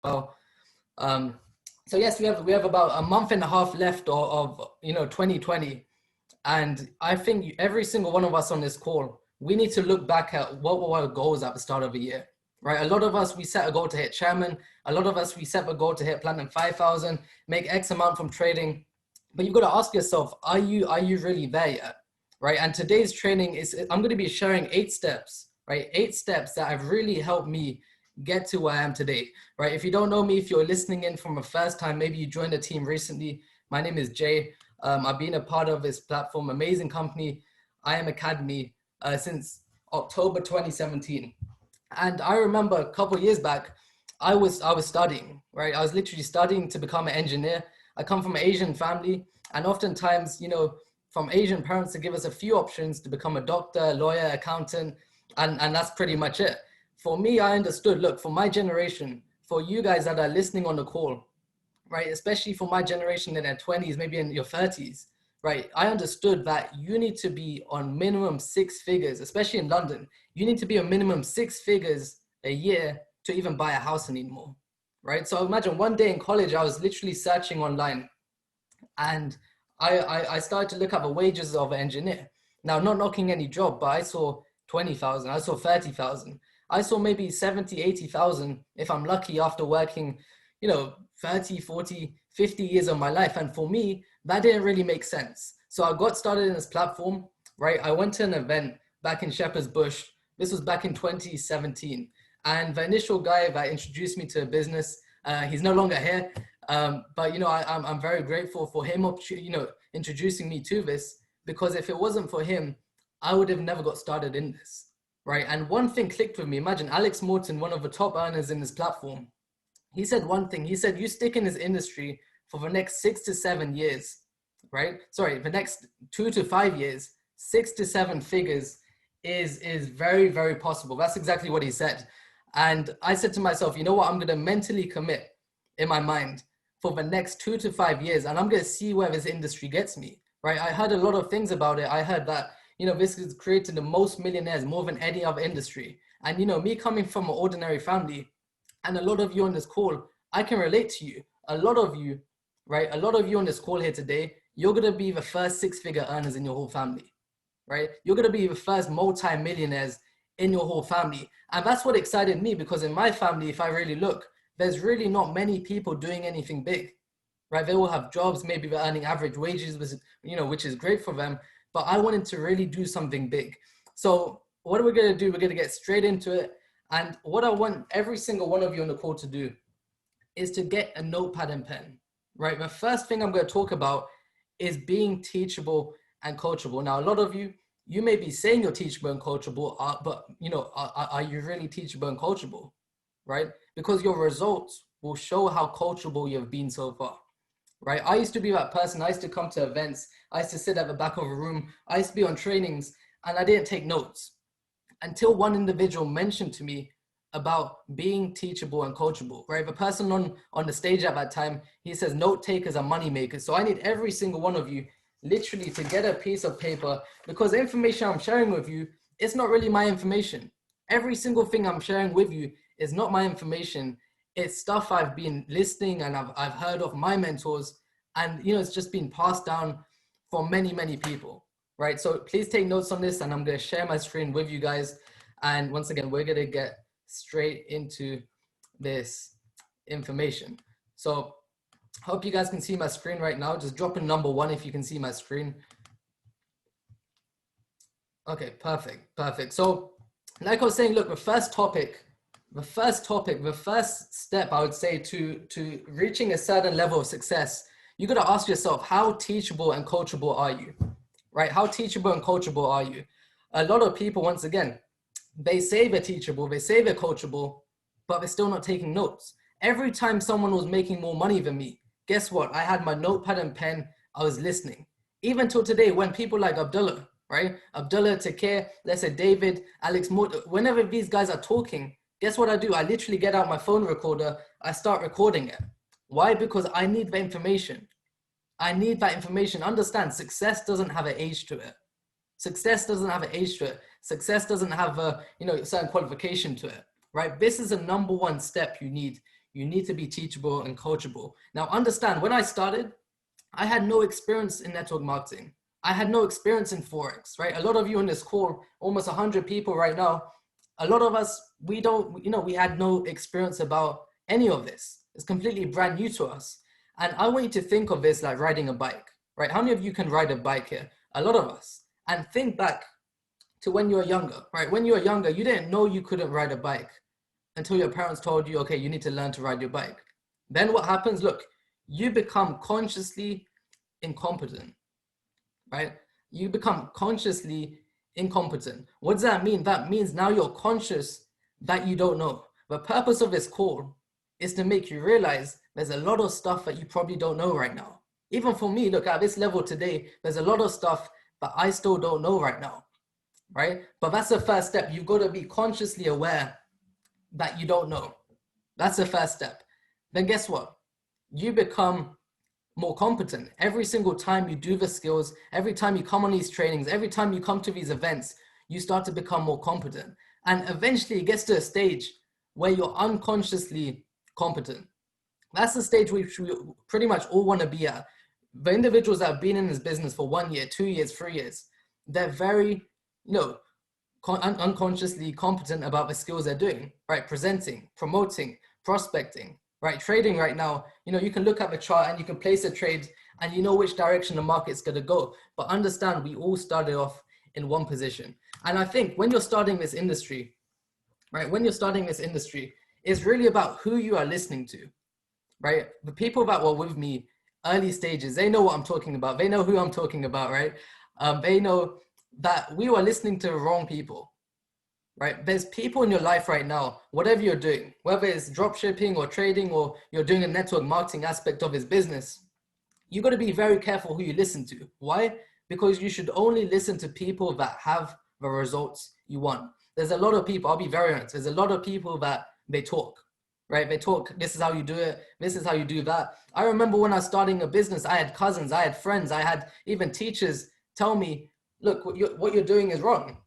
well. So yes, we have about a month and a half left of 2020, and I think every single one of us on this call, we need to look back at what were our goals at the start of the year, right? A lot of us, we set a goal to hit chairman. A lot of us, we set a goal to hit platinum 5,000, make X amount from trading. But you've got to ask yourself, are you really there yet, right? And today's training I'm going to be sharing 8 steps, right? 8 steps that have really helped me get to where I am today, right? If you don't know me, if you're listening in from a first time, maybe you joined the team recently. My name is Jay. I've been a part of this platform, amazing company, I Am Academy, since October 2017. And I remember a couple of years back, I was studying, right? I was literally studying to become an engineer. I come from an Asian family, and oftentimes, from Asian parents, to give us a few options to become a doctor, lawyer, accountant, and that's pretty much it. For me, I understood, look, for my generation, for you guys that are listening on the call, right, especially for my generation in their 20s, maybe in your 30s, right, I understood that you need to be on minimum 6 figures, especially in London. You need to be on minimum 6 figures a year to even buy a house anymore, right? So imagine one day in college, I was literally searching online, and I started to look at the wages of an engineer. Now, not knocking any job, but I saw 20,000, I saw 30,000. I saw maybe 70, 80,000 if I'm lucky after working, 30, 40, 50 years of my life. And for me, that didn't really make sense. So I got started in this platform, right? I went to an event back in Shepherd's Bush. This was back in 2017. And the initial guy that introduced me to a business, he's no longer here. But, I'm very grateful for him, introducing me to this, because if it wasn't for him, I would have never got started in this. Right. And one thing clicked with me. Imagine Alex Morton, one of the top earners in this platform. He said one thing. He said, you stick in this industry for the next 6 to 7 years, right? Sorry, the next 2 to 5 years, 6 to 7 figures is very, very possible. That's exactly what he said. And I said to myself, you know what? I'm going to mentally commit in my mind for the next 2 to 5 years. And I'm going to see where this industry gets me, right? I heard a lot of things about it. I heard that this is creating the most millionaires, more than any other industry. And, me coming from an ordinary family, and a lot of you on this call, I can relate to you. A lot of you, right? A lot of you on this call here today, you're going to be the first 6-figure earners in your whole family, right? You're going to be the first multi-millionaires in your whole family. And that's what excited me, because in my family, if I really look, there's really not many people doing anything big, right? They all have jobs, maybe they're earning average wages, which is great for them. But I wanted to really do something big. So what are we going to do? We're going to get straight into it. And what I want every single one of you on the call to do is to get a notepad and pen, right? The first thing I'm going to talk about is being teachable and coachable. Now, a lot of you may be saying you're teachable and coachable, but are you really teachable and coachable, right? Because your results will show how coachable you've been so far. Right? I used to be that person. I used to come to events. I used to sit at the back of a room. I used to be on trainings, and I didn't take notes until one individual mentioned to me about being teachable and coachable, right? The person on the stage at that time, he says, note takers are money makers. So I need every single one of you literally to get a piece of paper, because the information I'm sharing with you, it's not really my information. Every single thing I'm sharing with you is not my information. It's stuff I've been listening and I've heard of my mentors, and it's just been passed down for many, many people, right? So please take notes on this, and I'm going to share my screen with you guys. And once again, we're going to get straight into this information. So hope you guys can see my screen right now. Just drop in number 1 if you can see my screen. Okay, perfect. So like I was saying, look, the first step, I would say, to reaching a certain level of success, you got to ask yourself, how teachable and coachable are you, right? How teachable and coachable are you? A lot of people, once again, they say they're teachable, they say they're coachable, but they're still not taking notes. Every time someone was making more money than me, guess what? I had my notepad and pen, I was listening. Even till today, when people like Abdullah, right? Abdullah, Takir, let's say David, Alex Moore, whenever these guys are talking, guess what I do? I literally get out my phone recorder, I start recording it. Why? Because I need the information. I need that information. Understand, success doesn't have an age to it. Success doesn't have an age to it. Success doesn't have a certain qualification to it, right? This is a number 1 step you need. you need to be teachable and coachable. Now understand, when I started, I had no experience in network marketing. I had no experience in Forex, right? A lot of you on this call, almost 100 people right now, a lot of us, we had no experience about any of this. It's completely brand new to us. And I want you to think of this like riding a bike, right? How many of you can ride a bike here? A lot of us. And think back to when you were younger, right? When you were younger, you didn't know you couldn't ride a bike until your parents told you, okay, you need to learn to ride your bike. Then what happens? Look, you become consciously incompetent, right? You become consciously incompetent. What does that mean? That means now you're conscious that you don't know. The purpose of this call is to make you realize there's a lot of stuff that you probably don't know right now. Even for me, look, at this level today, there's a lot of stuff that I still don't know right now, right? But that's the first step. You've got to be consciously aware that you don't know. That's the first step. Then guess what? You become more competent. Every single time you do the skills, every time you come on these trainings, every time you come to these events, you start to become more competent. And eventually it gets to a stage where you're unconsciously competent. That's the stage which we pretty much all want to be at. The individuals that have been in this business for 1 year, 2 years, 3 years, they're very, unconsciously competent about the skills they're doing, right? Presenting, promoting, prospecting, right? Trading right now, you can look at the chart and you can place a trade and you know which direction the market's going to go. But understand, we all started off in one position. And I think when you're starting this industry, right? When you're starting this industry, it's really about who you are listening to, right? The people that were with me early stages, they know what I'm talking about. They know who I'm talking about, right? They know that we were listening to the wrong people, right? There's people in your life right now, whatever you're doing, whether it's drop shipping or trading, or you're doing a network marketing aspect of his business, you got to be very careful who you listen to. Why? Because you should only listen to people that have the results you want. There's a lot of people, I'll be very honest, there's a lot of people that they talk, right? They talk, this is how you do it, this is how you do that. I remember when I was starting a business, I had cousins, I had friends, I had even teachers tell me, look, what you're doing is wrong.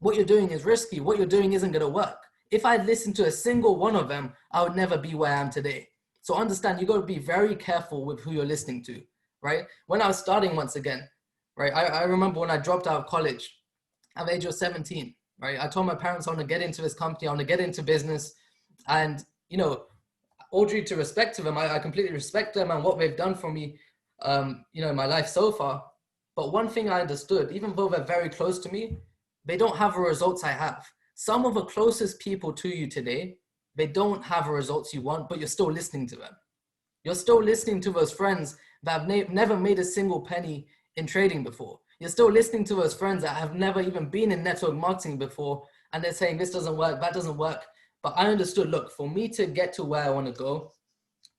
What you're doing is risky. What you're doing isn't going to work. If I listened to a single one of them, I would never be where I am today. So understand, you got to be very careful with who you're listening to, right? When I was starting once again, right? I remember when I dropped out of college at the age of 17, right? I told my parents I want to get into this company, I want to get into business. And, all due to respect to them, I completely respect them and what they've done for me, in my life so far. But one thing I understood, even though they're very close to me, they don't have the results I have. Some of the closest people to you today, they don't have the results you want, but you're still listening to them. You're still listening to those friends that have never made a single penny in trading before. You're still listening to those friends that have never even been in network marketing before, and they're saying this doesn't work, that doesn't work. But I understood, look, for me to get to where I want to go,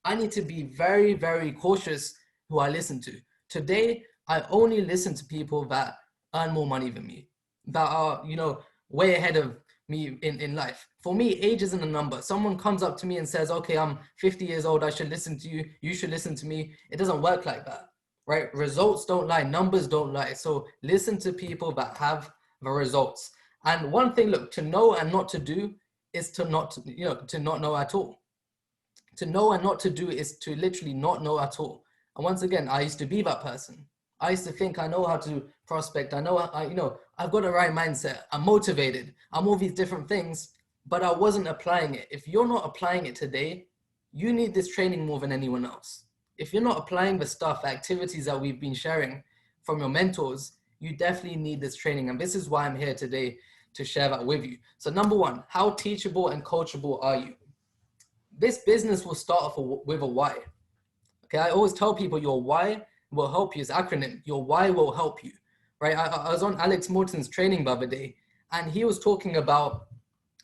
I need to be very, very cautious who I listen to. Today, I only listen to people that earn more money than me, that are, way ahead of me in life. For me, age isn't a number. Someone comes up to me and says, okay, I'm 50 years old, I should listen to you, you should listen to me. It doesn't work like that, right? Results don't lie, numbers don't lie. So listen to people that have the results. And one thing, look, to know and not to do is to not know at all. To know and not to do is to literally not know at all. And once again, I used to be that person. I used to think I know how to prospect. I know, I've got the right mindset. I'm motivated. I'm all these different things, but I wasn't applying it. If you're not applying it today, you need this training more than anyone else. If you're not applying the stuff, activities that we've been sharing from your mentors, you definitely need this training. And this is why I'm here today, to share that with you. So number one, how teachable and coachable are you? This business will start off with a why. Okay, I always tell people your why will help you. It's acronym. Your why will help you, right? I was on Alex Morton's training the other day, and he was talking about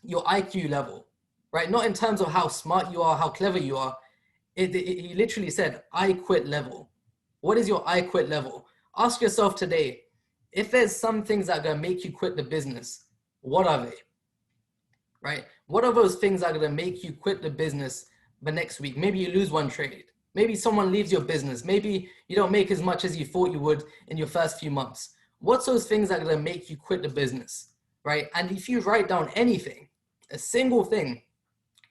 your IQ level, right? Not in terms of how smart you are, how clever you are. He literally said, I quit level. What is your I quit level? Ask yourself today, if there's some things that are going to make you quit the business, what are they, right? What are those things that are going to make you quit the business the next week? Maybe you lose one trade. Maybe someone leaves your business. Maybe you don't make as much as you thought you would in your first few months. What's those things that are going to make you quit the business, right? And if you write down anything, a single thing,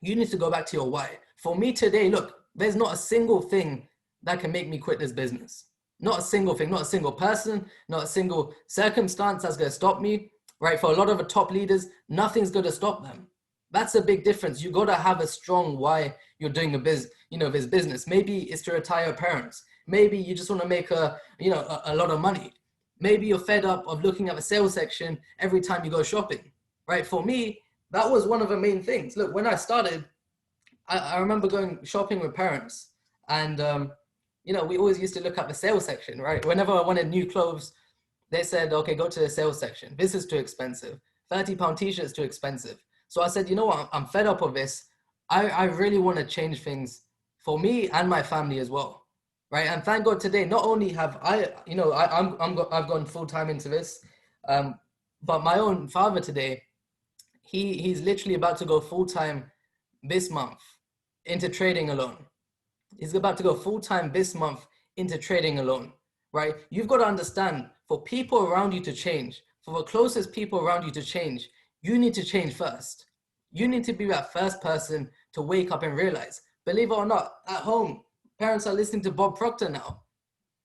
you need to go back to your why. For me today, look, there's not a single thing that can make me quit this business. Not a single thing, not a single person, not a single circumstance that's going to stop me, right? For a lot of the top leaders, nothing's going to stop them. That's a big difference. You got to have a strong why you're doing this business. Maybe it's to retire parents. Maybe you just want to make a lot of money. Maybe you're fed up of looking at the sales section every time you go shopping, right? For me, that was one of the main things. Look, when I started, I remember going shopping with parents, and we always used to look at the sales section, right? Whenever I wanted new clothes, they said, okay, go to the sales section. This is too expensive. £30 t-shirts too expensive. So I said, you know what? I'm fed up of this. I really want to change things for me and my family as well, right? And thank God today, not only have I've gone full time into this, but my own father today, he's literally about to go full time this month into trading alone. He's about to go full time this month into trading alone, right? You've got to understand, for people around you to change, for the closest people around you to change, you need to change first. You need to be that first person to wake up and realize, believe it or not, at home, parents are listening to Bob Proctor now,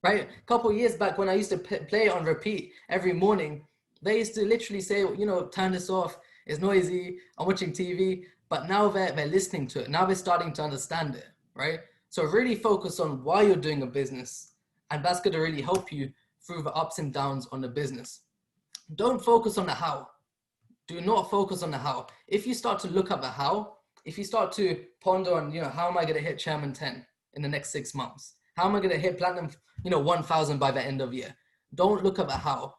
right? A couple of years back when I used to play it on repeat every morning, they used to literally say, turn this off, it's noisy, I'm watching TV. But now they're listening to it. Now they're starting to understand it, right? So really focus on why you're doing a business, and that's going to really help you through the ups and downs on the business. Don't focus on the how. Do not focus on the how. If you start to look at the how, if you start to ponder on, how am I going to hit Chairman 10 in the next 6 months? How am I going to hit Platinum, 1,000 by the end of the year? Don't look at the how,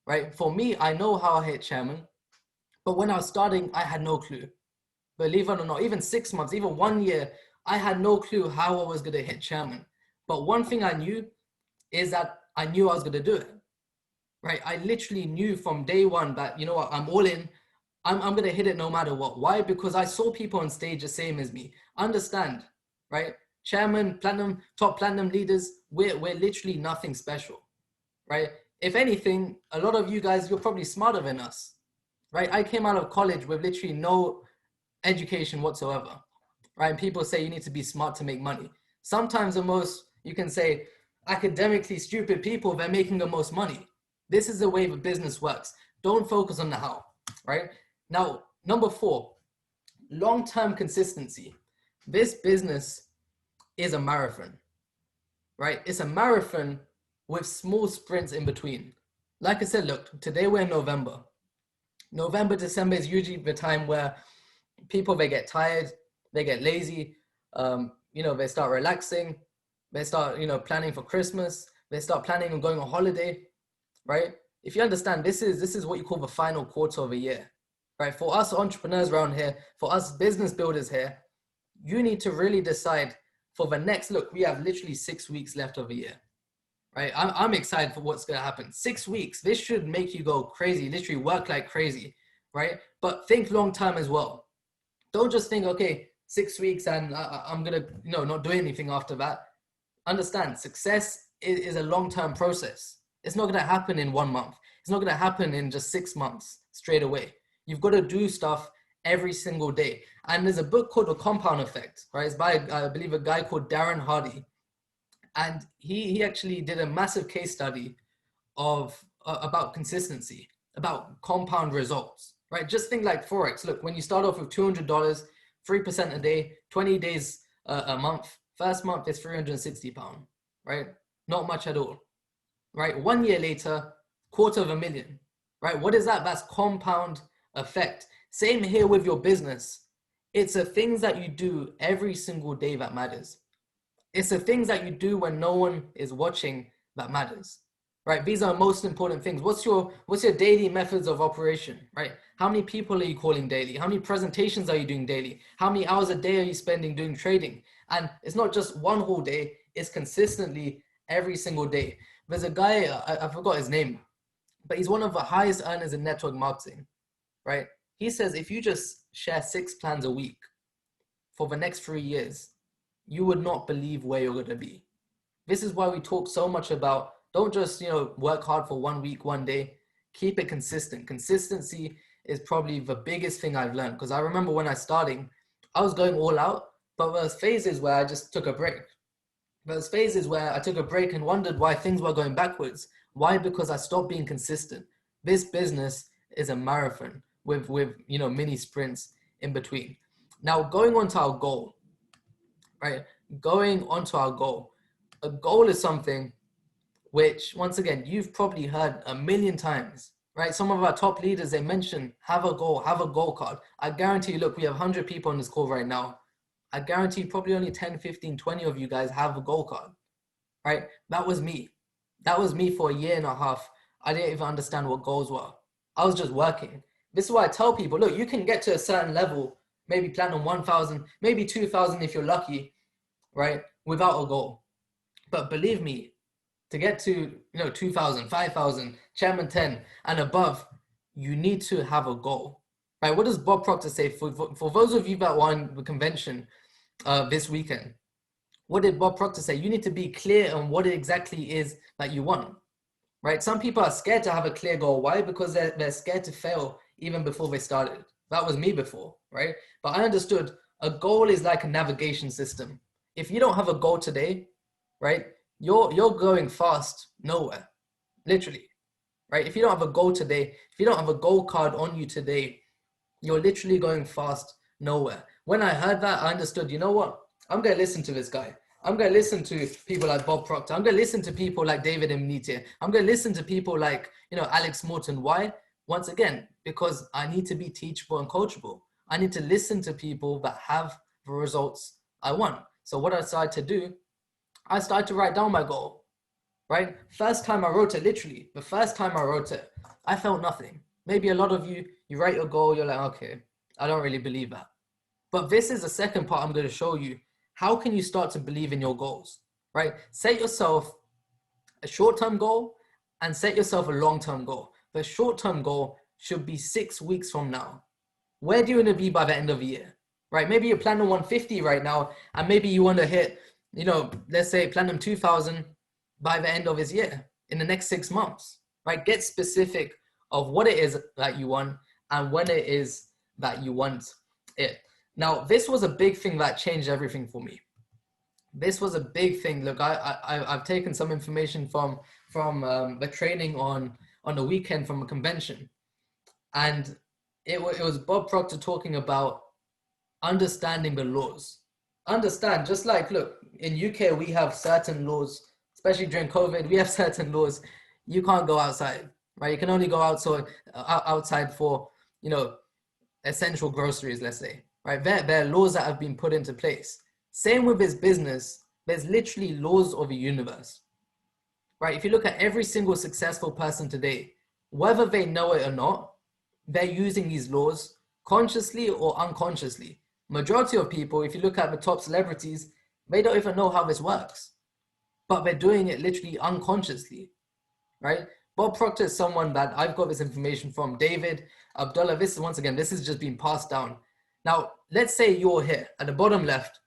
right? For me, I know how I hit Chairman, but when I was starting, I had no clue. Believe it or not, even 6 months, even 1 year, I had no clue how I was going to hit Chairman. But one thing I knew is that I knew I was going to do it, right? I literally knew from day one that, I'm all in. I'm going to hit it no matter what. Why? Because I saw people on stage the same as me. Understand, right? Chairman, Platinum, top Platinum leaders, we're literally nothing special, right? If anything, a lot of you guys, you're probably smarter than us, right? I came out of college with literally no education whatsoever, right? And people say you need to be smart to make money. Sometimes the most, you can say, academically stupid people, they're making the most money. This is the way the business works. Don't focus on the how, right? Now, number 4, long-term consistency. This business is a marathon, right? It's a marathon with small sprints in between. Like I said, look, today we're in November. November, December is usually the time where people, they get tired, they get lazy, they start relaxing, they start, planning for Christmas, they start planning on going on holiday, right? If you understand, this is what you call the final quarter of a year, right? For us entrepreneurs around here, for us business builders here, you need to really decide for the next, look, we have literally 6 weeks left of a year, right? I'm excited for what's going to happen. 6 weeks, this should make you go crazy, literally work like crazy, right? But think long term as well. Don't just think, okay, 6 weeks and I'm going to, not do anything after that. Understand, success is a long-term process. It's not going to happen in 1 month. It's not going to happen in just 6 months straight away. You've got to do stuff every single day. And there's a book called The Compound Effect, right? It's by, I believe, a guy called Darren Hardy. And he actually did a massive case study of about consistency, about compound results, right? Just think like Forex. Look, when you start off with $200, 3% a day, 20 days a month, first month is £360, right? Not much at all, right? 1 year later, $250,000, right? What is that? That's compound effect. Same here with your business. It's the things that you do every single day that matters. It's the things that you do when no one is watching that matters, right? These are most important things. What's your daily methods of operation, right? How many people are you calling daily? How many presentations are you doing daily? How many hours a day are you spending doing trading? And it's not just one whole day, it's consistently every single day. There's a guy, I forgot his name, but he's one of the highest earners in network marketing, right? He says, if you just share 6 plans a week for the next 3 years, you would not believe where you're going to be. This is why we talk so much about, don't just, work hard for 1 week, 1 day, keep it consistent. Consistency is probably the biggest thing I've learned, because I remember when I was starting, I was going all out, But there was phases where I just took a break. There was phases where I took a break and wondered why things were going backwards. Why? Because I stopped being consistent. This business is a marathon with mini sprints in between. Now, going on to our goal, right? Going on to our goal. A goal is something which, once again, you've probably heard a million times, right? Some of our top leaders, they mention, have a goal card. I guarantee you, look, we have 100 people on this call right now. I guarantee probably only 10, 15, 20 of you guys have a goal card, right? That was me. That was me for a year and a half. I didn't even understand what goals were. I was just working. This is why I tell people, look, you can get to a certain level, maybe platinum 1,000, maybe 2,000 if you're lucky, right? Without a goal. But believe me, to get to 2,000, 5,000, chairman 10 and above, you need to have a goal, right? What does Bob Proctor say? For those of you that were on the convention this weekend, what did Bob Proctor say? You need to be clear on what it exactly is that you want, right? Some people are scared to have a clear goal. Why? Because they're scared to fail even before they started. That was me before, right? But I understood a goal is like a navigation system. If you don't have a goal today, right, you're going fast nowhere, literally, right? If you don't have a goal today, if you don't have a goal card on you today, you're literally going fast nowhere. When I heard that, I understood, you know what? I'm going to listen to this guy. I'm going to listen to people like Bob Proctor. I'm going to listen to people like David Mnite. I'm going to listen to people like, Alex Morton. Why? Once again, because I need to be teachable and coachable. I need to listen to people that have the results I want. So what I decided to do, I started to write down my goal, right? First time I wrote it, literally, the first time I wrote it, I felt nothing. Maybe a lot of you write your goal, you're like, okay, I don't really believe that. But this is the second part I'm going to show you. How can you start to believe in your goals, right? Set yourself a short-term goal and set yourself a long-term goal. The short-term goal should be 6 weeks from now. Where do you want to be by the end of the year, right? Maybe you're platinum 150 right now, and maybe you want to hit, let's say platinum 2,000 by the end of this year, in the next 6 months, right? Get specific of what it is that you want and when it is that you want it. Now, this was a big thing that changed everything for me. This was a big thing. Look, I've taken some information from the training on the weekend from a convention. And it was Bob Proctor talking about understanding the laws. Understand, just like, look, in UK, we have certain laws, especially during COVID, we have certain laws. You can't go outside, right? You can only go outside for, essential groceries, let's say. Right, there are laws that have been put into place. Same with this business. There's literally laws of the universe, right? If you look at every single successful person today, whether they know it or not, they're using these laws consciously or unconsciously. Majority of people, if you look at the top celebrities, they don't even know how this works, but they're doing it literally unconsciously, right? Bob Proctor is someone that I've got this information from. David, Abdullah, this is just being passed down. Now, let's say you're here at the bottom left.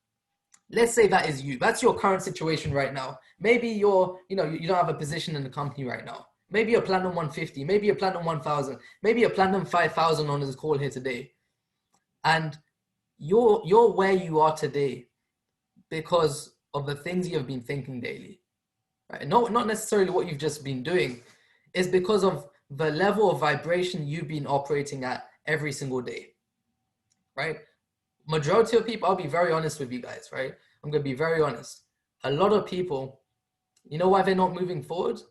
Let's say that is you. That's your current situation right now. Maybe you don't have a position in the company right now. Maybe you're platinum 150. Maybe you're platinum 1,000. Maybe you're platinum 5,000 on this call here today. And you're where you are today because of the things you have been thinking daily, right? Not necessarily what you've just been doing. It's because of the level of vibration you've been operating at every single day. Right? Majority of people, I'll be very honest with you guys, right? I'm going to be very honest. A lot of people, you know why they're not moving forward?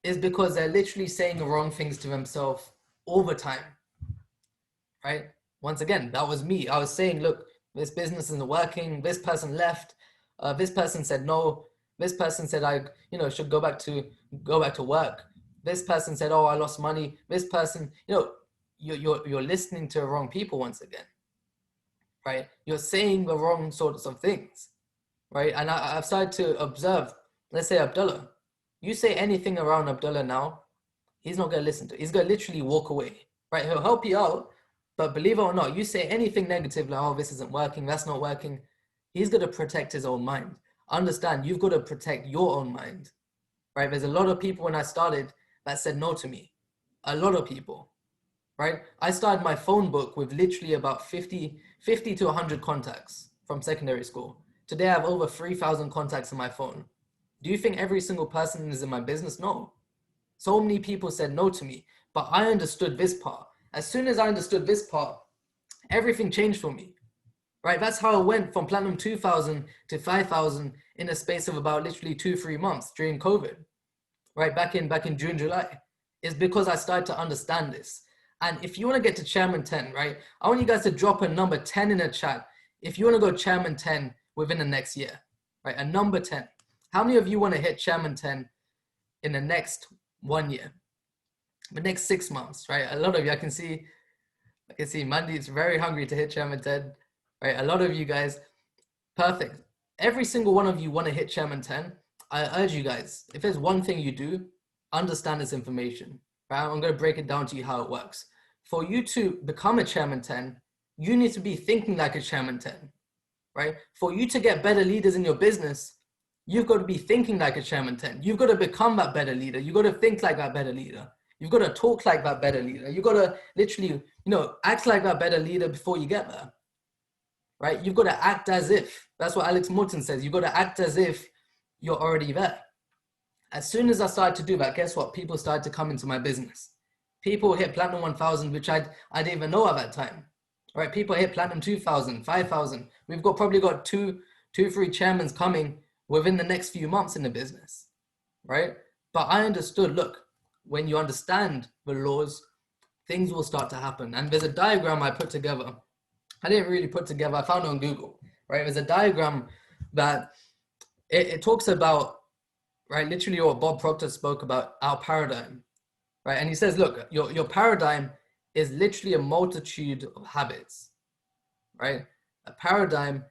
Is because they're literally saying the wrong things to themselves all the time, right? Once again, that was me. I was saying, look, this business isn't working. This person left. This person said no. This person said I, should go back to work. This person said, oh, I lost money. This person, you're listening to the wrong people once again. Right? You're saying the wrong sorts of things, right? And I've started to observe, let's say Abdullah, you say anything around Abdullah now, he's not going to listen to it. He's going to literally walk away, right? He'll help you out, but believe it or not, you say anything negative, like, oh, this isn't working, that's not working, he's going to protect his own mind. Understand, you've got to protect your own mind, right? There's a lot of people when I started that said no to me. A lot of people. Right? I started my phone book with literally about 50 to 100 contacts. from secondary school. Today I have over 3,000 contacts on my phone. Do you think every single person is in my business? No. So many people said no to me, but I understood this part. As soon as I understood this part, everything changed for me, right? That's how I went from Platinum 2,000 to 5,000 in a space of about literally 2-3 months during COVID, right? Back in June, July. It's because I started to understand this. And if you want to get to Chairman 10, right? I want you guys to drop a number 10 in the chat. If you want to go Chairman 10 within the next year, right? A number 10. How many of you want to hit Chairman 10 in the next 1 year? The next 6 months, right? A lot of you, I can see Mandy is very hungry to hit Chairman 10, right? A lot of you guys, perfect. Every single one of you want to hit Chairman 10. I urge you guys, if there's one thing you do, understand this information, right? I'm going to break it down to you how it works. For you to become a Chairman 10, you need to be thinking like a Chairman 10, right? For you to get better leaders in your business, you've got to be thinking like a Chairman 10. You've got to become that better leader. You've got to think like that better leader. You've got to talk like that better leader. You've got to literally, act like that better leader before you get there, right? You've got to act as if. That's what Alex Morton says. You've got to act as if you're already there. As soon as I started to do that, guess what? People started to come into my business. People hit Platinum 1,000, which I didn't even know at that time, right? People hit Platinum 2,000, 5,000. We've probably got two, 3 chairmans coming within the next few months in the business, right? But I understood, look, when you understand the laws, things will start to happen. And there's a diagram I put together. I didn't really put together, I found it on Google, right? There's a diagram that it talks about, right, literally what Bob Proctor spoke about, our paradigm, right? And he says, look, your paradigm is literally a multitude of habits, right? A paradigm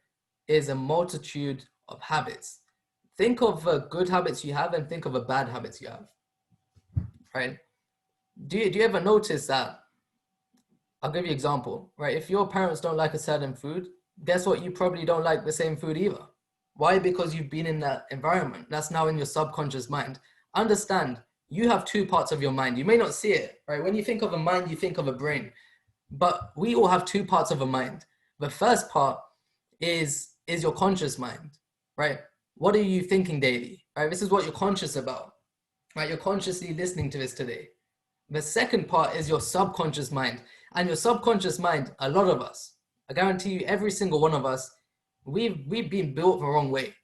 is a multitude of habits. Think of good habits you have and think of bad habits you have, right? Do you ever notice that? I'll give you an example, right? If your parents don't like a certain food, guess what? You probably don't like the same food either. Why? Because you've been in that environment. That's now in your subconscious mind. Understand, you have 2 parts of your mind. You may not see it, right? When you think of a mind, you think of a brain. But we all have 2 parts of a mind. The first part is your conscious mind, right? What are you thinking daily, right? This is what you're conscious about, right? You're consciously listening to this today. The second part is your subconscious mind. And your subconscious mind, a lot of us, I guarantee you, every single one of us, we've been built the wrong way,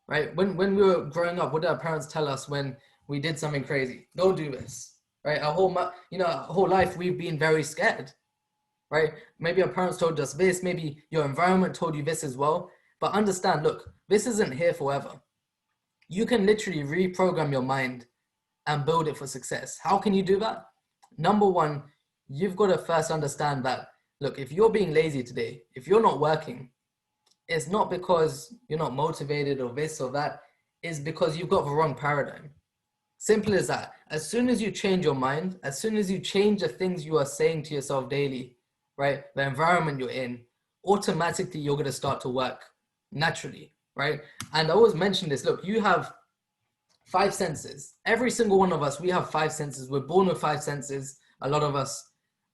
right? When we were growing up, what did our parents tell us when we did something crazy? Don't do this, right? Our whole life, we've been very scared, right? Maybe our parents told us this, maybe your environment told you this as well. But understand, look, this isn't here forever. You can literally reprogram your mind and build it for success. How can you do that? Number one, you've got to first understand that, look, if you're being lazy today, if you're not working, it's not because you're not motivated or this or that. It's because you've got the wrong paradigm. Simple as that. As soon as you change your mind, as soon as you change the things you are saying to yourself daily, right, the environment you're in, automatically you're going to start to work naturally, right? And I always mention this, look, you have 5 senses. Every single one of us, we have 5 senses. We're born with 5 senses, a lot of us.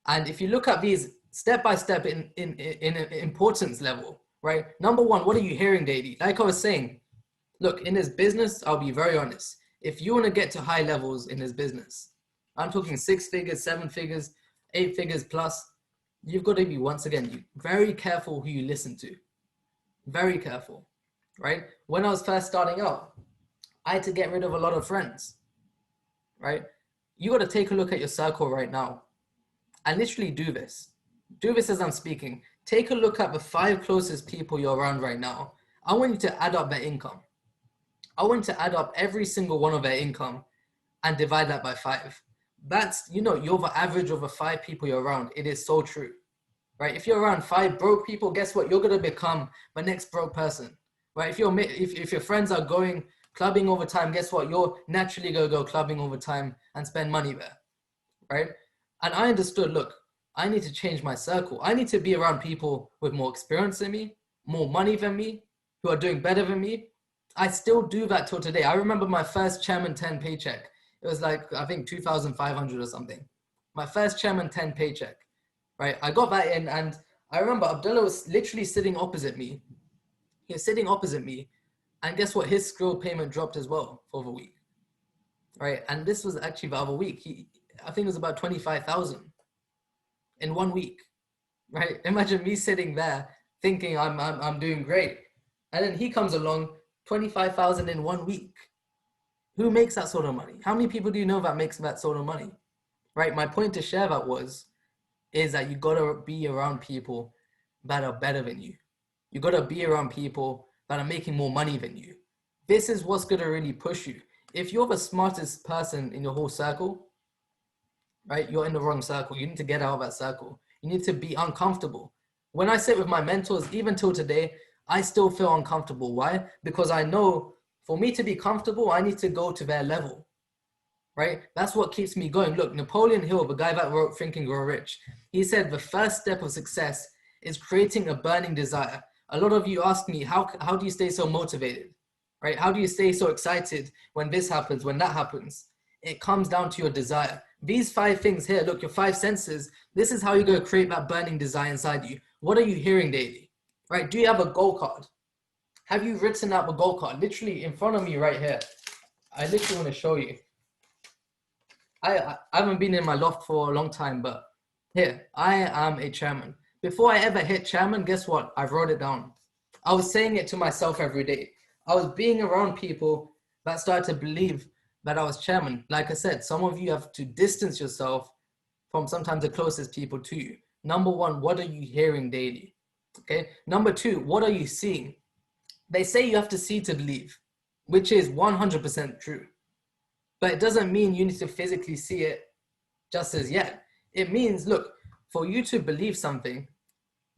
And if you look at these step by step in importance level, right? Number one, what are you hearing daily? Like I was saying, look, in this business, I'll be very honest. If you want to get to high levels in this business, I'm talking 6 figures, 7 figures, 8 figures plus, you've got to be, once again, very careful who you listen to. Very careful, right? When I was first starting out, I had to get rid of a lot of friends, right? You got to take a look at your circle right now and literally do this. Do this as I'm speaking. Take a look at the 5 closest people you're around right now. I want you to add up their income. I want you to add up every single one of their income and divide that by 5. That's, you're the average of the 5 people you're around. It is so true, right? If you're around 5 broke people, guess what? You're going to become the next broke person, right? If your friends are going clubbing all the time, guess what? You're naturally going to go clubbing all the time and spend money there, right? And I understood, look, I need to change my circle. I need to be around people with more experience than me, more money than me, who are doing better than me. I still do that till today. I remember my first Chairman 10 paycheck. It was like, I think 2,500 or something. My first Chairman 10 paycheck, right? I got that in and I remember Abdullah was literally sitting opposite me. He was sitting opposite me. And guess what? His scroll payment dropped as well for the week, right? And this was actually the other week. I think it was about 25,000 in 1 week, right? Imagine me sitting there thinking I'm doing great. And then he comes along, 25,000 in 1 week. Who makes that sort of money? How many people do you know that makes that sort of money, right? My point to share that is that you gotta be around people that are better than you. You gotta be around people that are making more money than you. This is what's gonna really push you. If you're the smartest person in your whole circle, right, you're in the wrong circle. You need to get out of that circle. You need to be uncomfortable. When I sit with my mentors, even till today, I still feel uncomfortable. Why? Because I know for me to be comfortable, I need to go to their level, right? That's what keeps me going. Look, Napoleon Hill, the guy that wrote Think and Grow Rich, he said the first step of success is creating a burning desire. A lot of you ask me, how do you stay so motivated, right? How do you stay so excited when this happens, when that happens? It comes down to your desire. These 5 things here, look, your 5 senses, this is how you're going to create that burning desire inside you. What are you hearing daily, right? Do you have a goal card? Have you written out a goal card? Literally in front of me right here. I literally want to show you. I haven't been in my loft for a long time, but here, I am a chairman. Before I ever hit chairman, guess what? I wrote it down. I was saying it to myself every day. I was being around people that started to believe that I was chairman. Like I said, some of you have to distance yourself from sometimes the closest people to you. Number 1, what are you hearing daily? Okay. Number 2, what are you seeing? They say you have to see to believe, which is 100% true. But it doesn't mean you need to physically see it just as yet. It means, look, for you to believe something,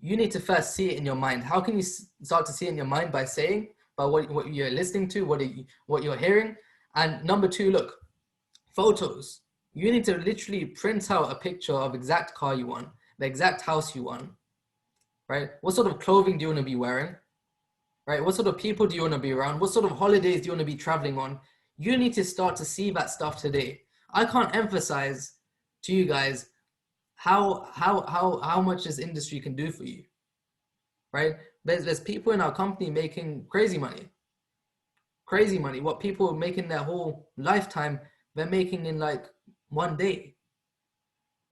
you need to first see it in your mind. How can you start to see it in your mind? By saying, by what you're listening to, what you're hearing. And number 2, look, photos. You need to literally print out a picture of exact car you want, the exact house you want, right? What sort of clothing do you want to be wearing, right? What sort of people do you want to be around? What sort of holidays do you want to be traveling on? You need to start to see that stuff today. I can't emphasize to you guys how much this industry can do for you, right? There's people in our company making crazy money. What people are making their whole lifetime, they're making in like 1 day,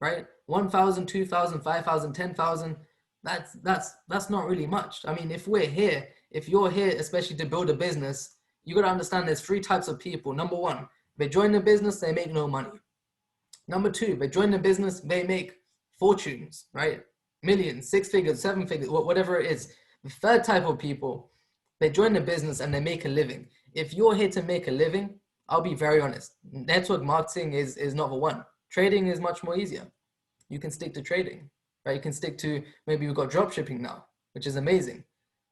right? 1,000, 2,000, 5,000, 10,000. That's not really much. I mean, if you're here, especially to build a business, you got to understand there's 3 types of people. Number 1, they join the business, they make no money. Number 2, they join the business, they make fortunes, right? Millions, 6 figures, 7 figures, whatever it is. The 3rd type of people, they join the business and they make a living. If you're here to make a living, I'll be very honest. Network marketing is not the one. Trading is much more easier. You can stick to trading, right? You can stick to, maybe we've got drop shipping now, which is amazing.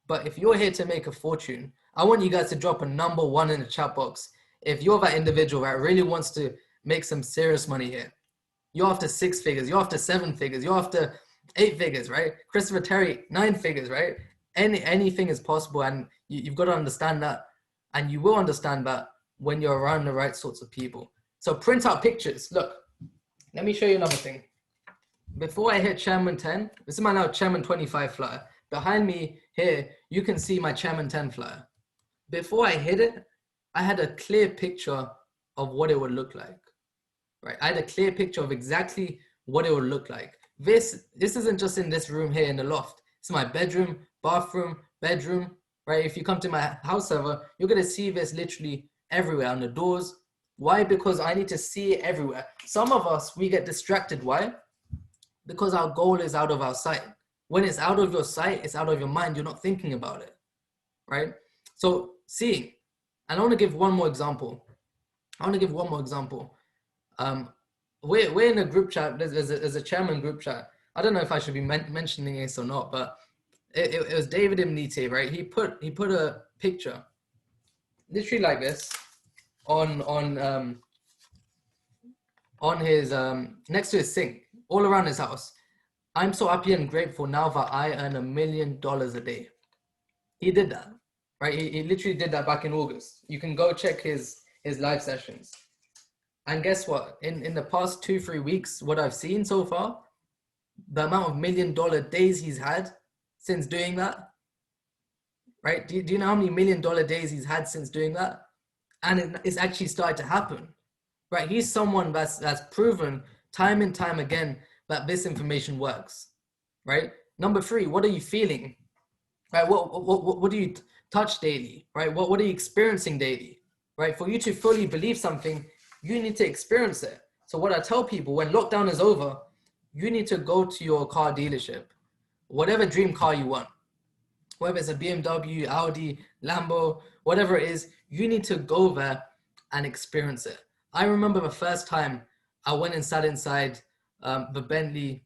But if you're here to make a fortune, I want you guys to drop a number 1 in the chat box. If you're that individual that really wants to make some serious money here, you're after 6 figures, you're after 7 figures, you're after 8 figures, right? Christopher Terry, 9 figures, right? Anything is possible, and you've got to understand that, and you will understand that when you're around the right sorts of people. So print out pictures. Look, let me show you another thing. Before I hit Chairman 10, this is my now Chairman 25 flyer. Behind me here, you can see my Chairman 10 flyer. Before I hit it, I had a clear picture of what it would look like, right? I had a clear picture of exactly what it would look like. This isn't just in this room here in the loft. It's my bedroom, bathroom, bedroom, right? If you come to my house server, you're going to see this literally everywhere on the doors. Why? Because I need to see it everywhere. Some of us, we get distracted. Why? Because our goal is out of our sight. When it's out of your sight, it's out of your mind. You're not thinking about it, right? So seeing, and I want to give one more example. We're in a group chat. There's a chairman group chat. I don't know if I should be mentioning this or not, but it was David Imnite, right? He put a picture, literally like this, on his next to his sink, all around his house. I'm so happy and grateful now that I earn $1 million a day. He did that, right? He literally did that back in August. You can go check his live sessions. And guess what? In the past 2-3 weeks, what I've seen so far, the amount of $1 million days he's had since doing that, right? Do you know how many $1 million days he's had since doing that? And it's actually started to happen, right? He's someone that's proven time and time again that this information works, right? Number three, what are you feeling, right? What do you touch daily, right? What are you experiencing daily, right? For you to fully believe something, you need to experience it. So what I tell people, when lockdown is over, you need to go to your car dealership, whatever dream car you want, whether it's a BMW, Audi, Lambo, whatever it is, you need to go there and experience it. I remember the first time I went and sat inside the Bentley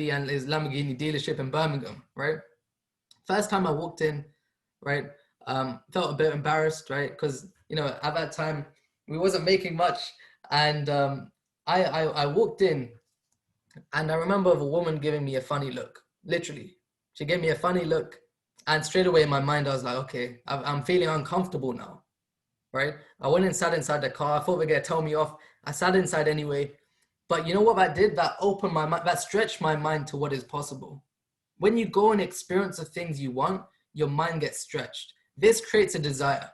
and his Lamborghini dealership in Birmingham, right? First time I walked in, right? Felt a bit embarrassed, right? Because, you know, at that time we wasn't making much. And I walked in and I remember the woman giving me a funny look, literally. She gave me a funny look. And straight away in my mind, I was like, okay, I'm feeling uncomfortable now, right? I went and sat inside the car. I thought they were going to tell me off. I sat inside anyway. But you know what that did? That opened my mind, that stretched my mind to what is possible. When you go and experience the things you want, your mind gets stretched. This creates a desire,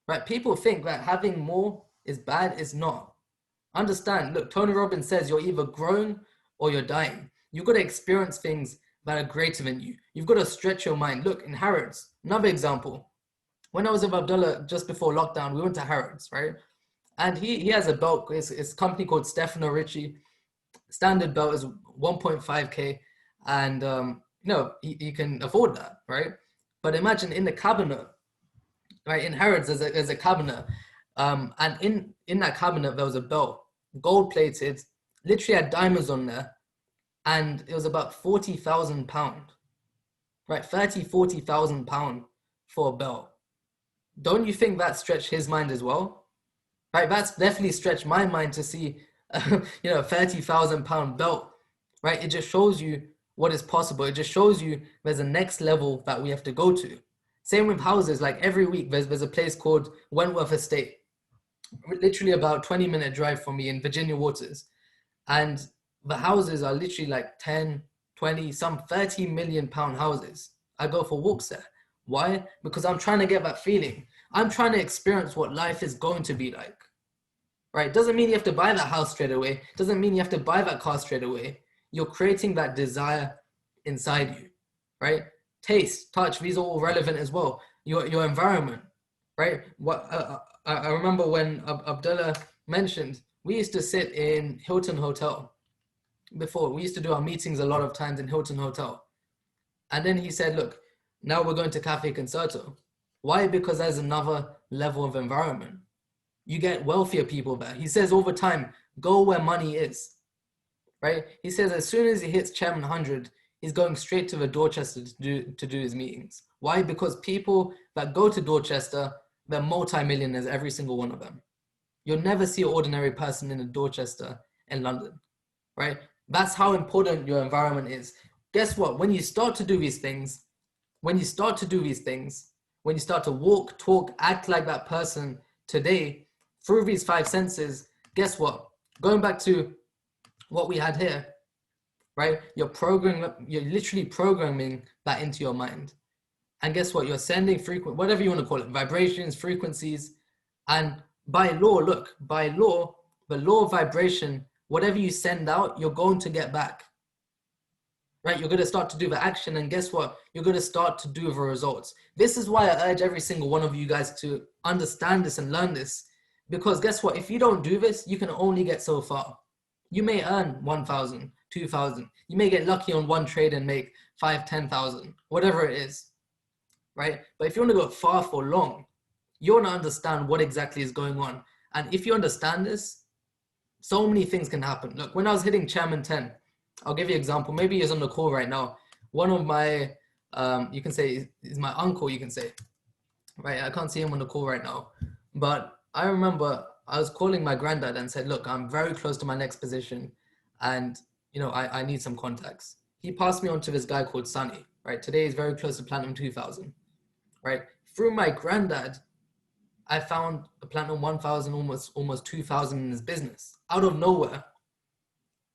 right? People think that having more is bad. It's not. Understand, look, Tony Robbins says you're either growing or you're dying. You've got to experience things that are greater than you. You've got to stretch your mind. Look, in Harrods, another example. When I was with Abdullah just before lockdown, we went to Harrods, right? And he has a belt. It's a company called Stefano Ricci. Standard belt is 1.5K. And, you know, you can afford that, right? But imagine in the cabinet, right? In Harrods, there's a cabinet. And in that cabinet, there was a belt, gold plated, literally had diamonds on there. And it was about £40,000, right? 40,000 pounds for a belt. Don't you think that stretched his mind as well? Right? That's definitely stretched my mind to see, you know, a £30,000 belt, right? It just shows you what is possible. It just shows you there's a next level that we have to go to. Same with houses. Like every week, there's a place called Wentworth Estate, literally about 20-minute drive from me in Virginia Waters. And the houses are literally like 10, 20, some 30 million pound houses. I go for walks there. Why? Because I'm trying to get that feeling. I'm trying to experience what life is going to be like, right? Doesn't mean you have to buy that house straight away. Doesn't mean you have to buy that car straight away. You're creating that desire inside you, right? Taste, touch, these are all relevant as well. Your environment, right? I remember when Abdullah mentioned, we used to sit in Hilton Hotel before. We used to do our meetings a lot of times in Hilton Hotel. And then he said, look, now we're going to Cafe Concerto. Why? Because there's another level of environment. You get wealthier people there. He says all the time, go where money is, right? He says as soon as he hits Chairman 100, he's going straight to the Dorchester to do his meetings. Why? Because people that go to Dorchester, they're multi-millionaires, every single one of them. You'll never see an ordinary person in a Dorchester in London, right? That's how important your environment is. Guess what? When you start to do these things, when you start to walk, talk, act like that person today, through these five senses, guess what? Going back to what we had here, right? You're literally programming that into your mind. And guess what? You're sending whatever you want to call it, vibrations, frequencies. And by law, the law of vibration, whatever you send out, you're going to get back, right? You're going to start to do the action. And guess what? You're going to start to do the results. This is why I urge every single one of you guys to understand this and learn this. Because guess what? If you don't do this, you can only get so far. You may earn 1,000, 2,000. You may get lucky on one trade and make 5, 10,000, whatever it is, right? But if you want to go far for long, you want to understand what exactly is going on. And if you understand this, so many things can happen. Look, when I was hitting Chairman 10, I'll give you an example. Maybe he's on the call right now. One of my, you can say, is my uncle, you can say, right? I can't see him on the call right now. But I remember I was calling my granddad and said, look, I'm very close to my next position. And, you know, I need some contacts. He passed me on to this guy called Sunny, right? Today he's very close to Platinum 2000, right? Through my granddad, I found a Platinum 1000, almost 2000 in his business out of nowhere.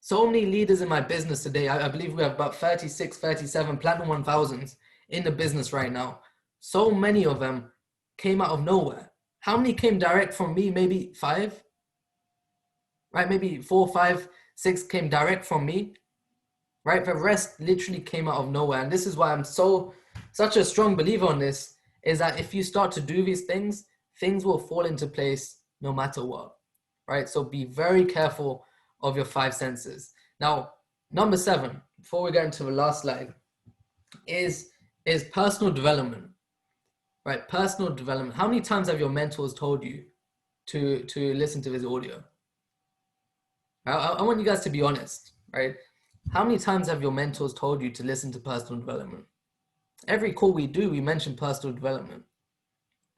So many leaders in my business today, I believe we have about 36, 37 Platinum 1000s in the business right now. So many of them came out of nowhere. How many came direct from me? Maybe 5, right? Maybe 4, 5, 6 came direct from me, right? The rest literally came out of nowhere. And this is why I'm such a strong believer on this, is that if you start to do these things, things will fall into place no matter what, right? So be very careful of your 5 senses. Now, number 7, before we get into the last slide, is personal development, right? Personal development. How many times have your mentors told you to listen to this audio? I want you guys to be honest, right? How many times have your mentors told you to listen to personal development? Every call we do, we mention personal development,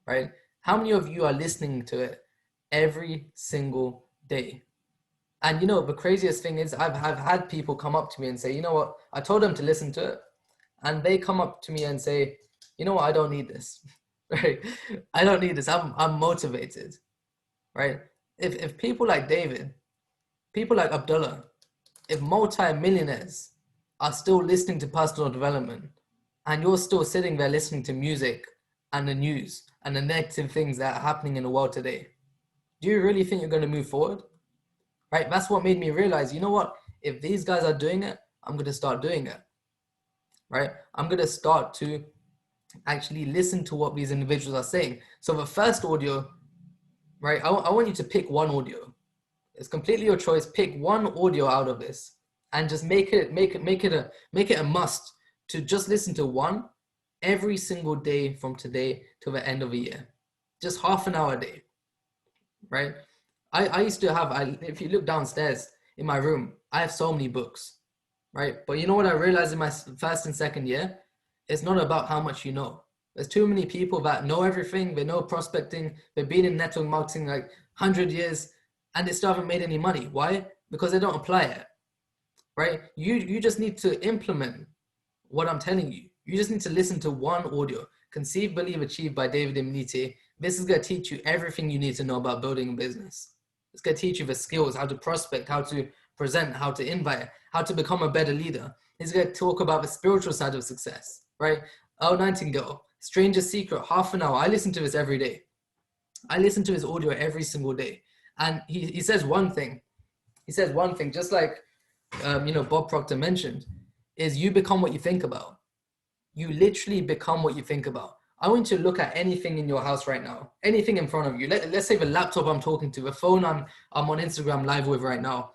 right? How many of you are listening to it every single day? And you know, the craziest thing is I've had people come up to me and say, you know what, I told them to listen to it. And they come up to me and say, you know what, I don't need this, right? I don't need this. I'm motivated, right? If people like David, people like Abdullah, if multi-millionaires are still listening to personal development and you're still sitting there listening to music and the news and the negative things that are happening in the world today, do you really think you're going to move forward? Right? That's what made me realize, you know what? If these guys are doing it, I'm going to start doing it. Right? I'm going to start to actually listen to what these individuals are saying. So the first audio, right? I want you to pick one audio. It's completely your choice. Pick one audio out of this and just make it a must to just listen to one every single day from today to the end of the year. Just half an hour a day, right? I used to have, if you look downstairs in my room, I have so many books, right? But you know what I realized in my first and second year? It's not about how much you know. There's too many people that know everything. They know prospecting. They've been in network marketing like 100 years and they still haven't made any money. Why? Because they don't apply it, right? You just need to implement what I'm telling you. You just need to listen to one audio. Conceive, Believe, Achieve by David Imniti. This is going to teach you everything you need to know about building a business. It's going to teach you the skills, how to prospect, how to present, how to invite, how to become a better leader. It's going to talk about the spiritual side of success, right? Earl Nightingale, Stranger's Secret, half an hour. I listen to this every day. I listen to his audio every single day. And he says one thing. He says one thing, just like, Bob Proctor mentioned, is you become what you think about. You literally become what you think about. I want you to look at anything in your house right now, anything in front of you. Let's say the laptop I'm talking to, the phone I'm on Instagram live with right now,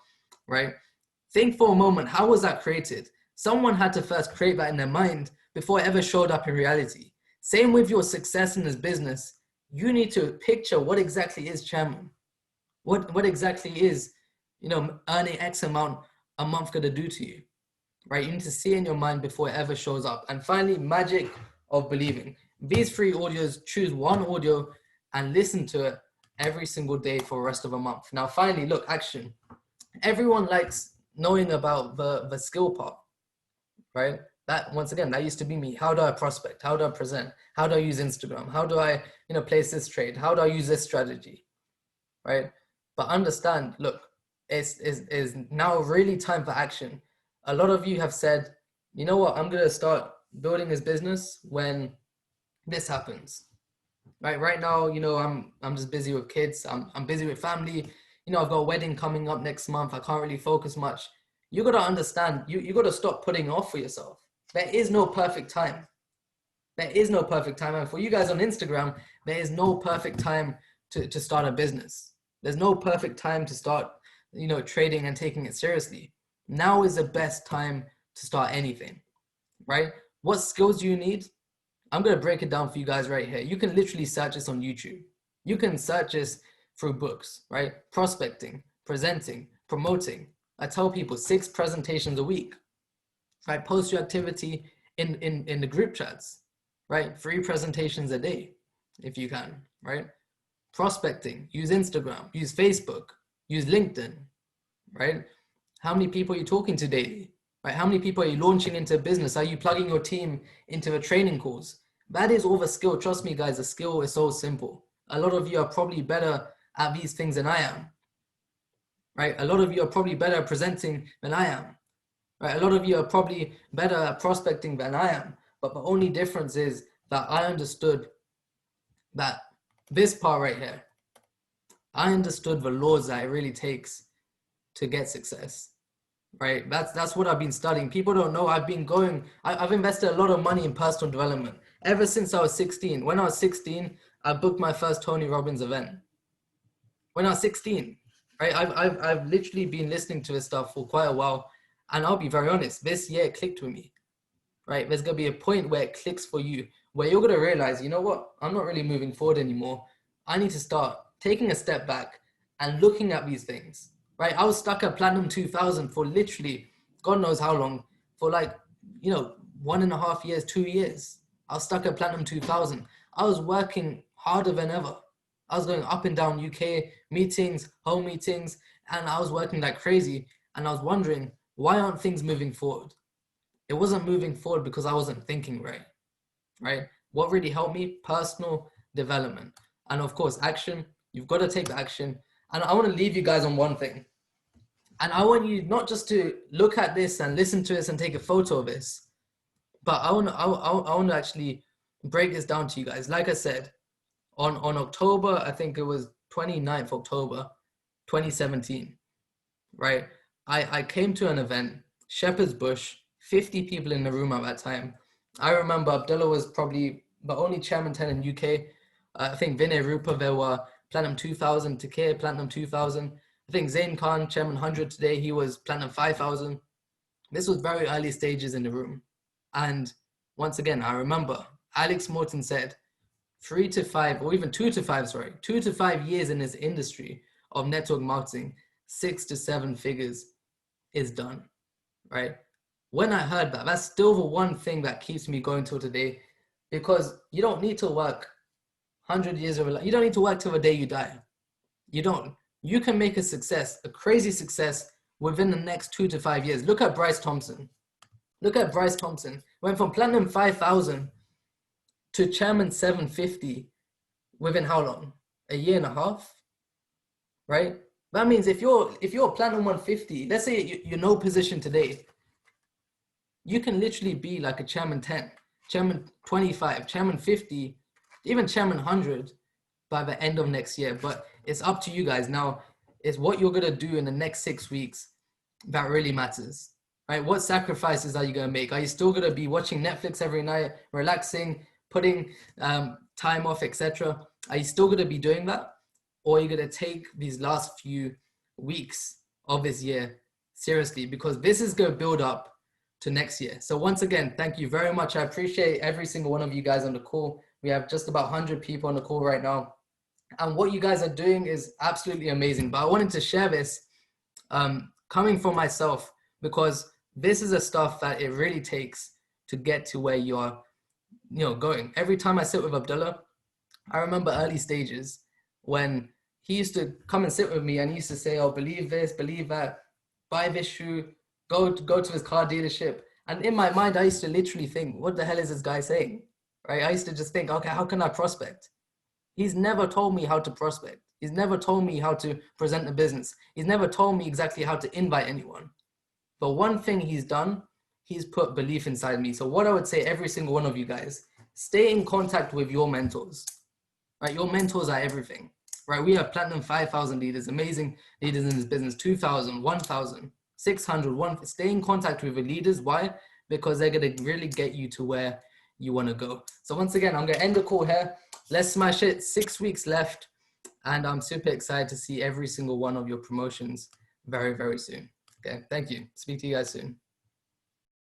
right? Think for a moment, how was that created? Someone had to first create that in their mind before it ever showed up in reality. Same with your success in this business. You need to picture what exactly is chairman. What exactly is, earning X amount a month going to do to you, right? You need to see in your mind before it ever shows up. And finally, magic of believing. These 3 audios, choose one audio and listen to it every single day for the rest of a month. Now, finally, look, action. Everyone likes knowing about the skill part, right? That, once again, that used to be me. How do I prospect? How do I present? How do I use Instagram? How do I, place this trade? How do I use this strategy, right? But understand, look, it's now really time for action. A lot of you have said, you know what, I'm going to start building this business when this happens, right now, I'm just busy with kids. I'm busy with family. I've got a wedding coming up next month. I can't really focus much. You got to understand, you got to stop putting off for yourself. There is no perfect time. There is no perfect time. And for you guys on Instagram, there is no perfect time to start a business. There's no perfect time to start, trading and taking it seriously. Now is the best time to start anything, right? What skills do you need? I'm going to break it down for you guys right here. You can literally search this on YouTube. You can search this through books, right? Prospecting, presenting, promoting. I tell people 6 presentations a week, right? Post your activity in the group chats, right? 3 presentations a day, if you can, right? Prospecting, use Instagram, use Facebook, use LinkedIn, right? How many people are you talking to daily? Right? How many people are you launching into business? Are you plugging your team into the training calls? That is all the skill. Trust me, guys, the skill is so simple. A lot of you are probably better at these things than I am. right? A lot of you are probably better at presenting than I am, right? A lot of you are probably better at prospecting than I am. But the only difference is that I understood that this part right here, I understood the laws that it really takes to get success, right? That's what I've been studying. People don't know I've invested a lot of money in personal development ever since I was 16. When I was 16, I booked my first Tony Robbins event. When I was 16, right? I've literally been listening to his stuff for quite a while. And I'll be very honest, this year it clicked with me, right? There's going to be a point where it clicks for you, where you're going to realize, you know what? I'm not really moving forward anymore. I need to start taking a step back and looking at these things, right? I was stuck at Platinum 2000 for literally, God knows how long, for like, 1.5 years, 2 years. I was stuck at Platinum 2000. I was working harder than ever. I was going up and down UK meetings, home meetings, and I was working like crazy. And I was wondering, why aren't things moving forward? It wasn't moving forward because I wasn't thinking right? What really helped me? Personal development. And of course, action. You've got to take the action. And I want to leave you guys on one thing. And I want you not just to look at this and listen to this and take a photo of this, but I want to actually break this down to you guys. Like I said, on October, I think it was 29th October, 2017, right? I came to an event, Shepherd's Bush, 50 people in the room at that time. I remember Abdullah was probably the only chairman 10 in UK. I think Vinay Rupa, there were Platinum 2000, Takir, Platinum 2000. I think Zain Khan, Chairman 100 today, he was Platinum 5000. This was very early stages in the room. And once again, I remember Alex Morton said 3 to 5, or even 2 to 5, 2 to 5 years in this industry of network marketing, 6 to 7 figures is done, right? When I heard that, that's still the one thing that keeps me going till today, because you don't need to work 100 years of life. You don't need to work till the day you die. You don't. You can make a success, a crazy success, within the next 2 to 5 years. Look at Bryce Thompson. Look at Bryce Thompson. Went from Platinum 5000 to Chairman 750 within how long? A year and a half, right? That means if you're Platinum 150, let's say you're no position today, you can literally be like a Chairman 10, Chairman 25, Chairman 50, even Chairman 100 by the end of next year. But it's up to you guys. Now, it's what you're going to do in the next 6 weeks that really matters, right? What sacrifices are you going to make? Are you still going to be watching Netflix every night, relaxing, putting time off, etc.? Are you still going to be doing that? Or are you going to take these last few weeks of this year seriously? Because this is going to build up to next year. So once again, thank you very much. I appreciate every single one of you guys on the call. We have just about 100 people on the call right now. And what you guys are doing is absolutely amazing. But I wanted to share this coming from myself, because this is the stuff that it really takes to get to where you are, going. Every time I sit with Abdullah, I remember early stages when he used to come and sit with me and he used to say, oh, believe this, believe that, buy this shoe, go to his car dealership. And in my mind, I used to literally think, what the hell is this guy saying? Right? I used to just think, okay, how can I prospect? He's never told me how to prospect. He's never told me how to present a business. He's never told me exactly how to invite anyone. But one thing he's done, he's put belief inside me. So what I would say, every single one of you guys, stay in contact with your mentors, right? Your mentors are everything, right? We have Platinum 5000 leaders, amazing leaders in this business, 2000, 1000, 600, 1. Stay in contact with your leaders. Why? Because they're going to really get you to where you want to go. So once again, I'm going to end the call here. Let's smash it. 6 weeks left. And I'm super excited to see every single one of your promotions very, very soon. Okay. Thank you. Speak to you guys soon.